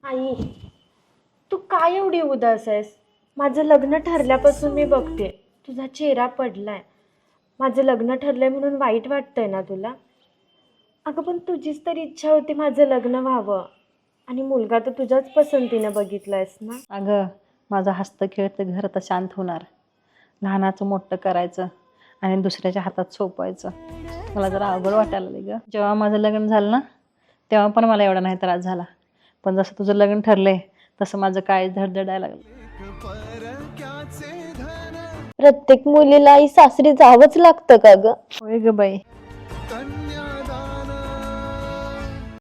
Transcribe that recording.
आई, तू काय एवढी उदास आहेस? माझं लग्न ठरल्यापासून मी बघते तुझा चेहरा पडलाय. माझं लग्न ठरलंय म्हणून वाईट वाटतंय ना तुला? अगं पण तुझीच तर इच्छा होती माझं लग्न व्हावं आणि मुलगा तर तुझ्याच पसंतीनं बघितलायस ना. अगं माझं हसतं खेळतं घर आता शांत होणार. लहानाचं मोठं करायचं आणि दुसऱ्याच्या हातात सोपवायचं मला जरा अवघड वाटायला लागलं ग. जेव्हा माझं लग्न झालं ना तेव्हा पण मला एवढा नाही त्रास झाला, पण जसं तुझं लग्न ठरलंय तसं माझं काय धडधडायला लागलं. प्रत्येक मुलीला आई सासरी जावंच लागतं का ग? होय ग बाई.